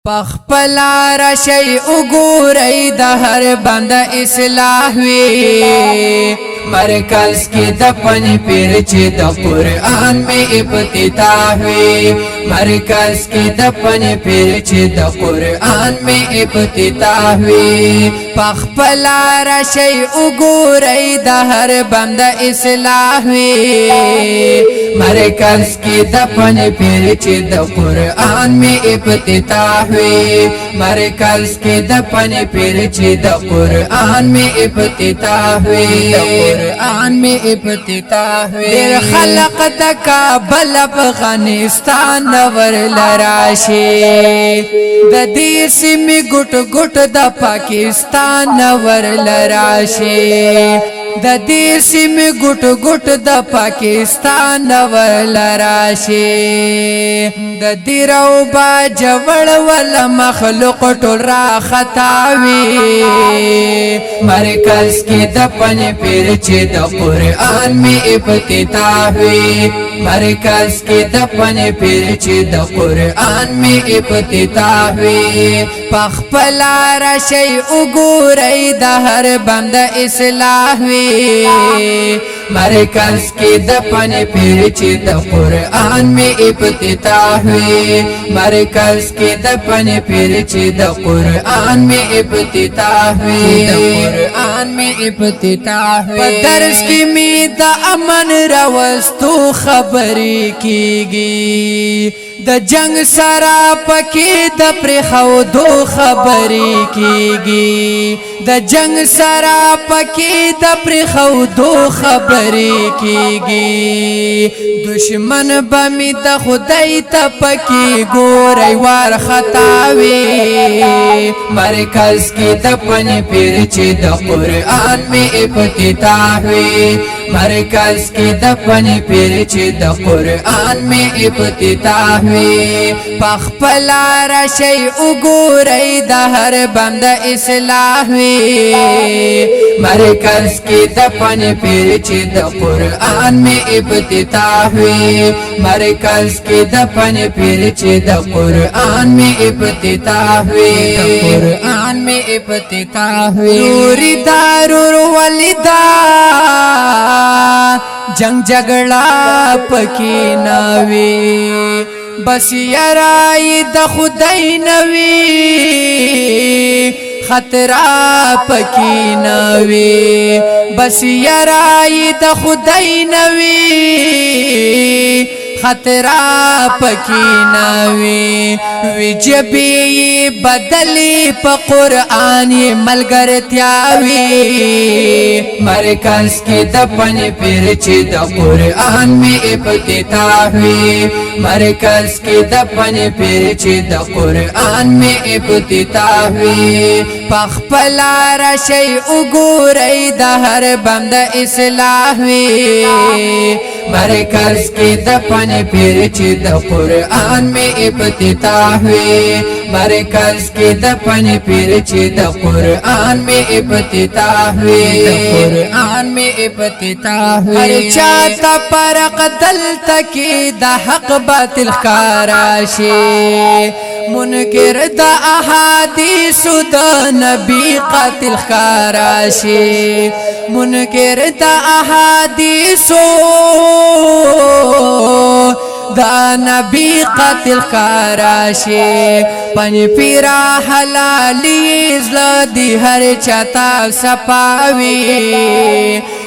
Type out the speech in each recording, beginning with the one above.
پخپلا رشی اگوری دا ہر بند اصلاح وی مرکز کی دپن پیر چی دا قرآن میں ابتداء ہوئی مرکز کی دپن پیر چی دا قرآن میں ابتداء ہوئی پخپلا رشی اگوری دا ہر بند اصلاح ہوئی مرکز کی دپن پیر چی دا قرآن میں ابتداء ہوئی مرکز کی دپن پیر چی دا قرآن میں ابتداء ہوئی قرآن میں ابتداء ہوئی دیر خلق دا کابل افغانستان نور لراشی دا دیسی میں گٹ گٹ دا پاکستان نور لراشی دا دیسی میں گٹ گٹ دا پاکستان نور لراشی دا دیرو با جوڑ والا مخلوق ٹول را خطاوی مرکز کی دپن پیر چی دا قرآن میں ابتداء ہوئی مرکز کی دپن پیر چی دا قرآن میں ابتداء ہوئی پخپلا رشی اگوری دا ہر بند اصلاح ہوئی مرکز کی دپن پیر چی دا قرآن میں ابتداء ہوئی مرکز کی دپن پیر چی دا قرآن میں ابتداء ہوئی قرآن میں ابتداء ہوئی درس کی می دا امن روستو خبری کیگی دا جنگ سرا پکی دا پرخو دو خبری کیگی دا جنگ سرا پکی دا پرخو دو خبری کیگی دشمن بمی دا خدای تا پکی گوری وار خطاوی مرکز کی دپن پیر چی دا قرآن میں ابتداء ہوئی مرکز کی دپن پیر چی دا قرآن میں ابتداء ہوئی پخپلا رشی اگوری دا ہر بند اصلاح ہوئی مرکز کی دپن پیر چی دا قرآن میں ابتداء ہوئی مرکز کی دپن پیر چی دا قرآن میں ابتداء ہوئی قرآن میں ابتداء ہوئی نوری دارور ولیدا جنگ جگڑا پکی ناوی بس یرائی دا خدای نوی خطرہ پکی نوی بس یرائی دا خدای نوی خطرہ پکی نوی وی جبی بدلی پا قرآن ملگر تیاوی مرکز کی دپن پیر چی دا قرآن میں ابتداء ہوئی مرکز کی دپن پیر چی دا قرآن میں ابتداء ہوئی پخپلا رشی اگوری دا ہر بند اصلاح ہوئی مرکز کی دپن پیر چی دا قرآن میں ابتداء ہوئی مرکز کی دپن پیر چی دا قرآن میں ابتداء ہوئی قرآن میں ابتداء ہوئی ہر چاہتا پرق دل تکی دا حق باطل خاراشی منکر دا احادیث دا نبی قاتل خاراشی منکر دا احادیث دا نبی قتل خاراشی پن پیرا حلالی ازلا دی ہر چاہتا سپاوی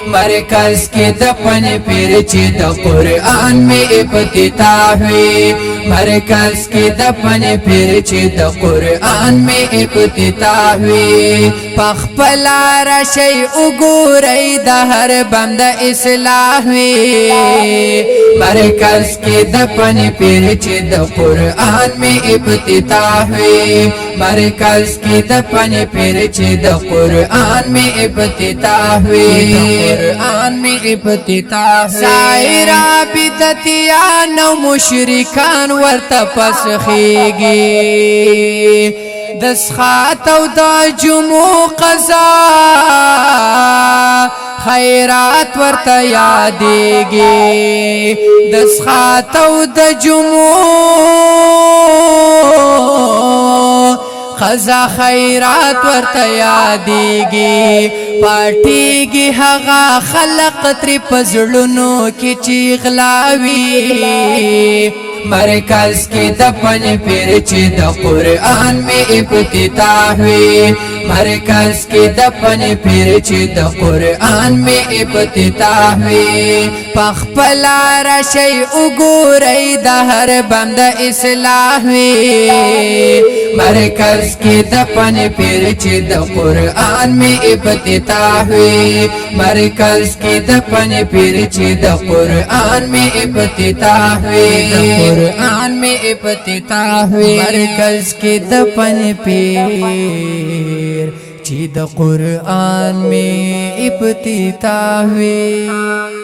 مرکز کی دپن پیر چی دا قرآن میں ابتداء ہوئی مرکز کی دپن پیر چی دا قرآن میں ابتداء ہوئی پخپلا رشی اگوری دا ہر بند اصلاح ہوئی مرکز کی دپن پیر چی دا قرآن میں ابتداء ہوئی مرکز کی دپن پیر چی دا قرآن میں ابتداء ہوئی قرآن میں ابتداء ہوئی سائرہ بدتیان و مشرکان ورطا پسخیگی دسخات و دا جمع قضا خیرات ورطا یادیگی دسخات و دا جمع خزا خیرات ورته یادېږي پټېږي هغه خلق ترې په زړونو کې چې غلاوي مرکز کې د پن پیر چې د قرآن می افتتاح وي مرکز کې د پن پیر چې د قرآن می افتتاح وي پخپل راشي وګورئ د هر بند اصلاح وي مرکز کې د پن پیر چې د قرآن می افتتاح وي مرکز کې د پن پیر چې د قرآن می افتتاح وي قرآن میں افتتاح ہوئی مرکز کی دپن پیر چی د قرآن میں افتتاح ہوئی